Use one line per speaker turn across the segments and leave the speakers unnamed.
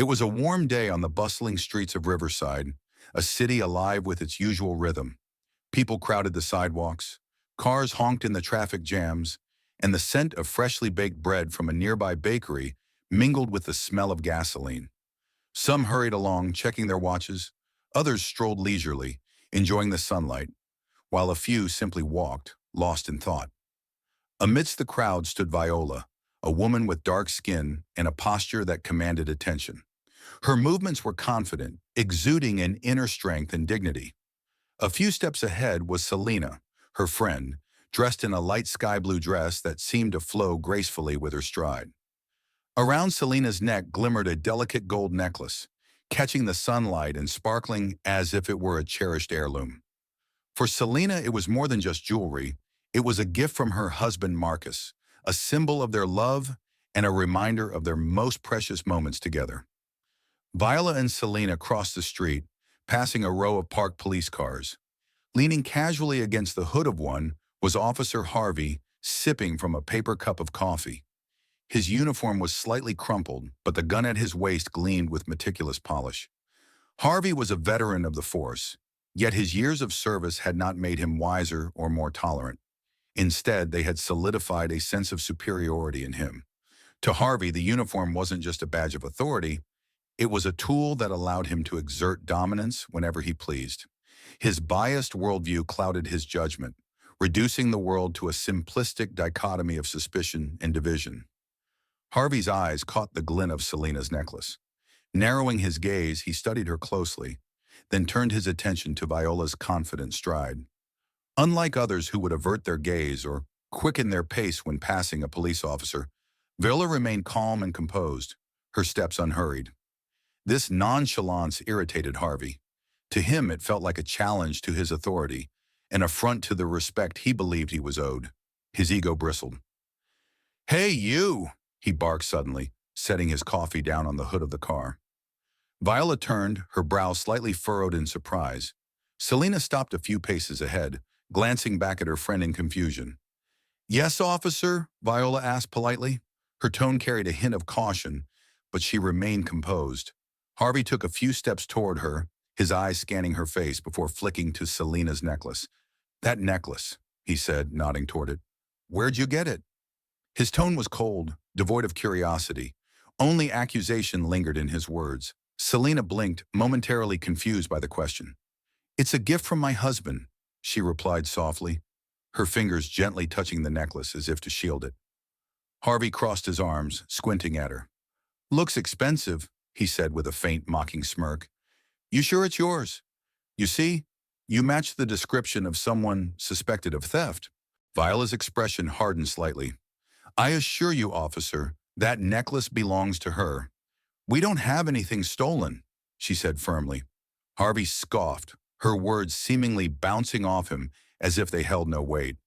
It was a warm day on the bustling streets of Riverside, a city alive with its usual rhythm. People crowded the sidewalks, cars honked in the traffic jams, and the scent of freshly baked bread from a nearby bakery mingled with the smell of gasoline. Some hurried along, checking their watches. Others strolled leisurely, enjoying the sunlight, while a few simply walked, lost in thought. Amidst the crowd stood Viola, a woman with dark skin and a posture that commanded attention. Her movements were confident, exuding an inner strength and dignity. A few steps ahead was Selena, her friend, dressed in a light sky blue dress that seemed to flow gracefully with her stride. Around Selena's neck glimmered a delicate gold necklace, catching the sunlight and sparkling as if it were a cherished heirloom. For Selena, it was more than just jewelry. It was a gift from her husband Marcus, a symbol of their love and a reminder of their most precious moments together. Viola and Selena crossed the street, passing a row of parked police cars. Leaning casually against the hood of one was Officer Harvey, sipping from a paper cup of coffee. His uniform was slightly crumpled, but the gun at his waist gleamed with meticulous polish. Harvey was a veteran of the force, yet his years of service had not made him wiser or more tolerant. Instead, they had solidified a sense of superiority in him. To Harvey, the uniform wasn't just a badge of authority, it was a tool that allowed him to exert dominance whenever he pleased. His biased worldview clouded his judgment, reducing the world to a simplistic dichotomy of suspicion and division. Harvey's eyes caught the glint of Selena's necklace. Narrowing his gaze, he studied her closely, then turned his attention to Viola's confident stride. Unlike others who would avert their gaze or quicken their pace when passing a police officer, Viola remained calm and composed, her steps unhurried. This nonchalance irritated Harvey. To him, it felt like a challenge to his authority, an affront to the respect he believed he was owed. His ego bristled. "Hey, you!" he barked suddenly, setting his coffee down on the hood of the car. Viola turned, her brow slightly furrowed in surprise. Selena stopped a few paces ahead, glancing back at her friend in confusion. "Yes, officer?" Viola asked politely. Her tone carried a hint of caution, but she remained composed. Harvey took a few steps toward her, his eyes scanning her face before flicking to Selena's necklace. "That necklace," he said, nodding toward it. "Where'd you get it?" His tone was cold, devoid of curiosity. Only accusation lingered in his words. Selena blinked, momentarily confused by the question. "It's a gift from my husband," she replied softly, her fingers gently touching the necklace as if to shield it. Harvey crossed his arms, squinting at her. "Looks expensive," he said with a faint, mocking smirk. "You sure it's yours? You see, you match the description of someone suspected of theft." Viola's expression hardened slightly. "I assure you, officer, that necklace belongs to her. We don't have anything stolen," she said firmly. Harvey scoffed, her words seemingly bouncing off him as if they held no weight.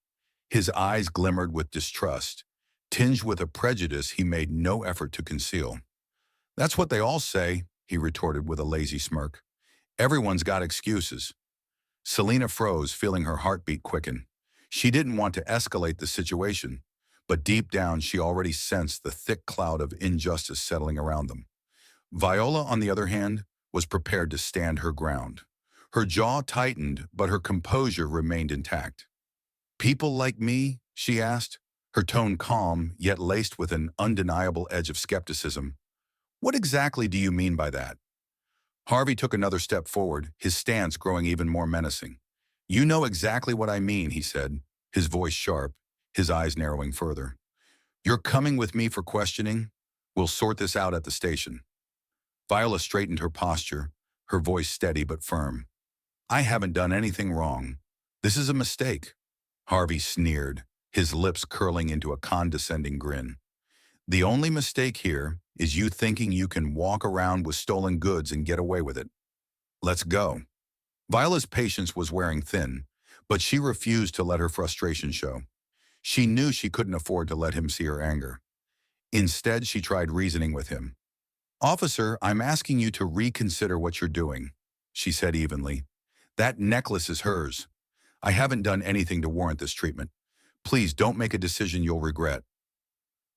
His eyes glimmered with distrust, tinged with a prejudice he made no effort to conceal. "That's what they all say," he retorted with a lazy smirk. "Everyone's got excuses." Selena froze, feeling her heartbeat quicken. She didn't want to escalate the situation, but deep down she already sensed the thick cloud of injustice settling around them. Viola, on the other hand, was prepared to stand her ground. Her jaw tightened, but her composure remained intact. "People like me?" she asked, her tone calm, yet laced with an undeniable edge of skepticism. "What exactly do you mean by that?" Harvey took another step forward, his stance growing even more menacing. "You know exactly what I mean," he said, his voice sharp, his eyes narrowing further. "You're coming with me for questioning? We'll sort this out at the station." Viola straightened her posture, her voice steady but firm. "I haven't done anything wrong. This is a mistake." Harvey sneered, his lips curling into a condescending grin. "The only mistake here is you thinking you can walk around with stolen goods and get away with it. Let's go." Viola's patience was wearing thin, but she refused to let her frustration show. She knew she couldn't afford to let him see her anger. Instead, she tried reasoning with him. "Officer, I'm asking you to reconsider what you're doing," she said evenly. "That necklace is hers. I haven't done anything to warrant this treatment. Please don't make a decision you'll regret."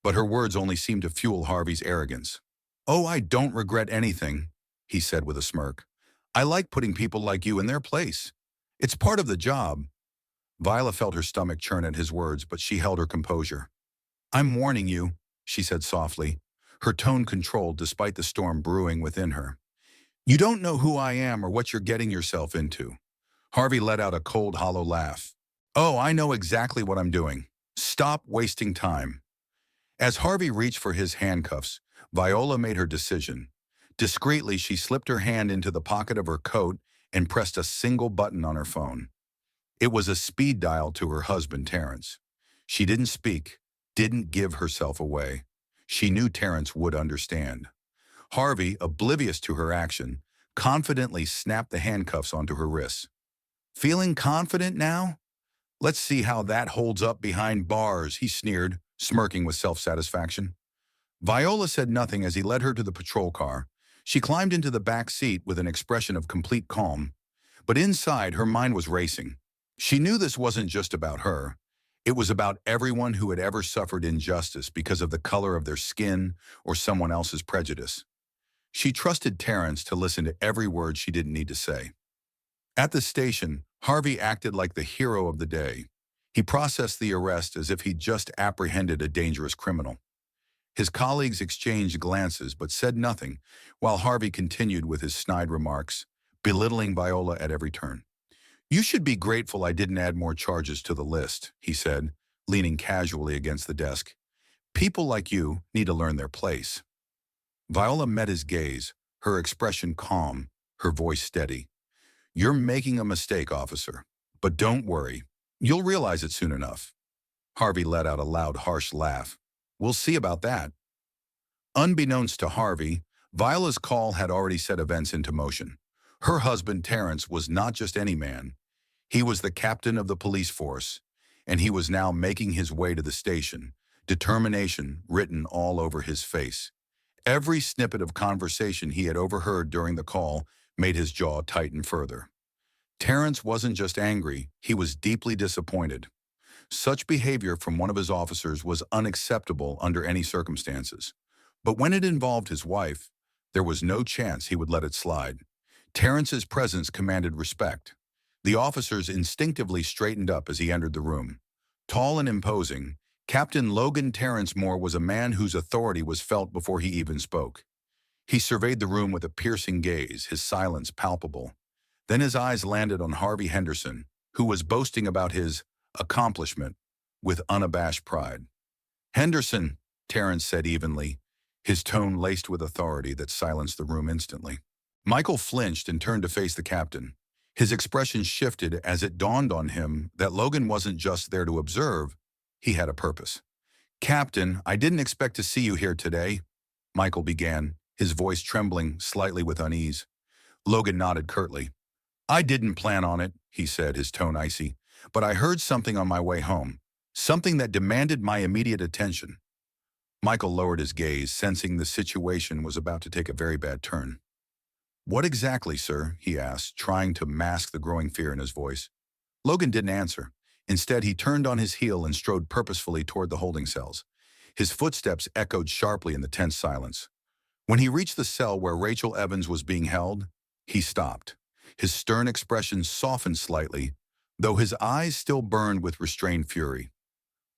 But her words only seemed to fuel Harvey's arrogance. "Oh, I don't regret anything," he said with a smirk. "I like putting people like you in their place. It's part of the job." Viola felt her stomach churn at his words, but she held her composure. "I'm warning you," she said softly, her tone controlled despite the storm brewing within her. "You don't know who I am or what you're getting yourself into." Harvey let out a cold, hollow laugh. "Oh, I know exactly what I'm doing. Stop wasting time." As Harvey reached for his handcuffs, Viola made her decision. Discreetly, she slipped her hand into the pocket of her coat and pressed a single button on her phone. It was a speed dial to her husband, Terrence. She didn't speak, didn't give herself away. She knew Terrence would understand. Harvey, oblivious to her action, confidently snapped the handcuffs onto her wrists. "Feeling confident now? Let's see how that holds up behind bars," he sneered, smirking with self-satisfaction. Viola said nothing as he led her to the patrol car. She climbed into the back seat with an expression of complete calm. But inside, her mind was racing. She knew this wasn't just about her. It was about everyone who had ever suffered injustice because of the color of their skin or someone else's prejudice. She trusted Terrence to listen to every word she didn't need to say. At the station, Harvey acted like the hero of the day. He processed the arrest as if he'd just apprehended a dangerous criminal. His colleagues exchanged glances but said nothing, while Harvey continued with his snide remarks, belittling Viola at every turn. "You should be grateful I didn't add more charges to the list," he said, leaning casually against the desk. "People like you need to learn their place." Viola met his gaze, her expression calm, her voice steady. "You're making a mistake, officer. But don't worry. You'll realize it soon enough." Harvey let out a loud, harsh laugh. "We'll see about that." Unbeknownst to Harvey, Viola's call had already set events into motion. Her husband, Terrence, was not just any man. He was the captain of the police force, and he was now making his way to the station, determination written all over his face. Every snippet of conversation he had overheard during the call made his jaw tighten further. Terrence wasn't just angry, he was deeply disappointed. Such behavior from one of his officers was unacceptable under any circumstances. But when it involved his wife, there was no chance he would let it slide. Terrence's presence commanded respect. The officers instinctively straightened up as he entered the room. Tall and imposing, Captain Logan Terrence Moore was a man whose authority was felt before he even spoke. He surveyed the room with a piercing gaze, his silence palpable. Then his eyes landed on Harvey Henderson, who was boasting about his accomplishment with unabashed pride. "Henderson," Terrence said evenly, his tone laced with authority that silenced the room instantly. Michael flinched and turned to face the captain. His expression shifted as it dawned on him that Logan wasn't just there to observe, he had a purpose. "Captain, I didn't expect to see you here today," Michael began, his voice trembling slightly with unease. Logan nodded curtly. "I didn't plan on it," he said, his tone icy, "but I heard something on my way home, something that demanded my immediate attention." Michael lowered his gaze, sensing the situation was about to take a very bad turn. "What exactly, sir?" he asked, trying to mask the growing fear in his voice. Logan didn't answer. Instead, he turned on his heel and strode purposefully toward the holding cells. His footsteps echoed sharply in the tense silence. When he reached the cell where Rachel Evans was being held, he stopped. His stern expression softened slightly, though his eyes still burned with restrained fury.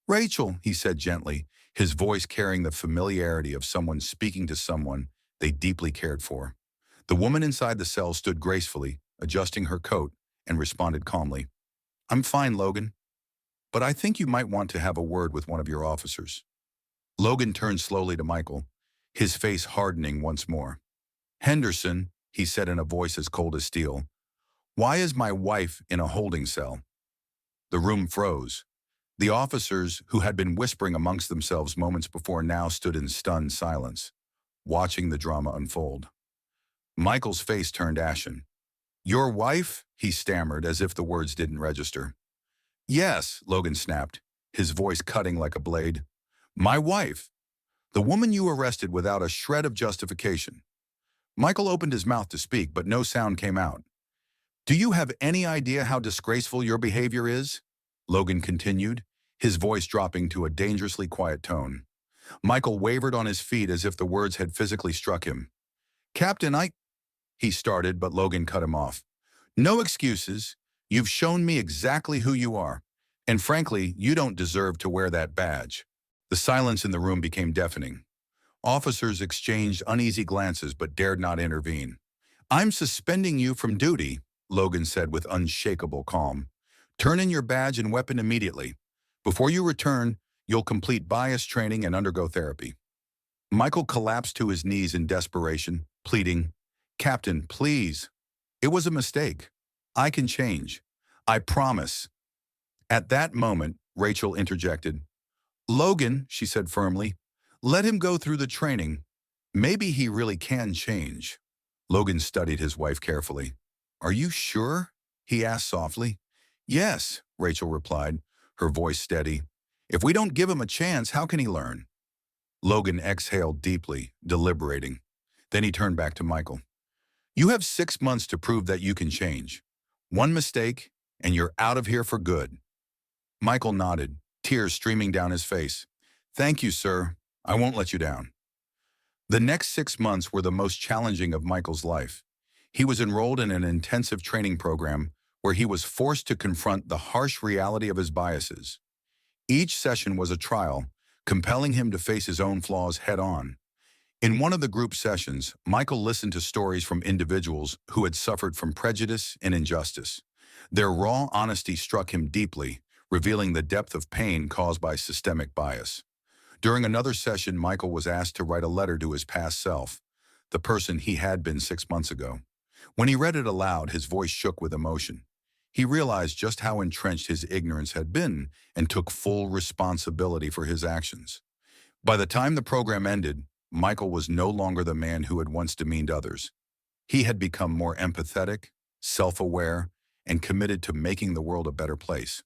"Rachel," he said gently, his voice carrying the familiarity of someone speaking to someone they deeply cared for. The woman inside the cell stood gracefully, adjusting her coat, and responded calmly. "I'm fine, Logan, but I think you might want to have a word with one of your officers." Logan turned slowly to Michael, his face hardening once more. "Henderson," he said in a voice as cold as steel, "why is my wife in a holding cell?" The room froze. The officers, who had been whispering amongst themselves moments before, now stood in stunned silence, watching the drama unfold. Michael's face turned ashen. "Your wife?" he stammered, as if the words didn't register. "Yes," Logan snapped, his voice cutting like a blade. "My wife. The woman you arrested without a shred of justification." Michael opened his mouth to speak, but no sound came out. "Do you have any idea how disgraceful your behavior is?" Logan continued, his voice dropping to a dangerously quiet tone. Michael wavered on his feet as if the words had physically struck him. Captain, he started, but Logan cut him off. No excuses. You've shown me exactly who you are. And frankly, you don't deserve to wear that badge. The silence in the room became deafening. Officers exchanged uneasy glances but dared not intervene. I'm suspending you from duty, Logan said with unshakable calm. Turn in your badge and weapon immediately. Before you return, you'll complete bias training and undergo therapy. Michael collapsed to his knees in desperation, pleading, Captain, please. It was a mistake. I can change. I promise. At that moment, Rachel interjected. Logan, she said firmly, let him go through the training. Maybe he really can change. Logan studied his wife carefully. Are you sure? He asked softly. Yes, Rachel replied, her voice steady. If we don't give him a chance, how can he learn? Logan exhaled deeply, deliberating. Then he turned back to Michael. You have 6 months to prove that you can change. One mistake, and you're out of here for good. Michael nodded, tears streaming down his face. Thank you, sir. I won't let you down. The next 6 months were the most challenging of Michael's life. He was enrolled in an intensive training program where he was forced to confront the harsh reality of his biases. Each session was a trial, compelling him to face his own flaws head-on. In one of the group sessions, Michael listened to stories from individuals who had suffered from prejudice and injustice. Their raw honesty struck him deeply, revealing the depth of pain caused by systemic bias. During another session, Michael was asked to write a letter to his past self, the person he had been 6 months ago. When he read it aloud, his voice shook with emotion. He realized just how entrenched his ignorance had been and took full responsibility for his actions. By the time the program ended, Michael was no longer the man who had once demeaned others. He had become more empathetic, self-aware, and committed to making the world a better place.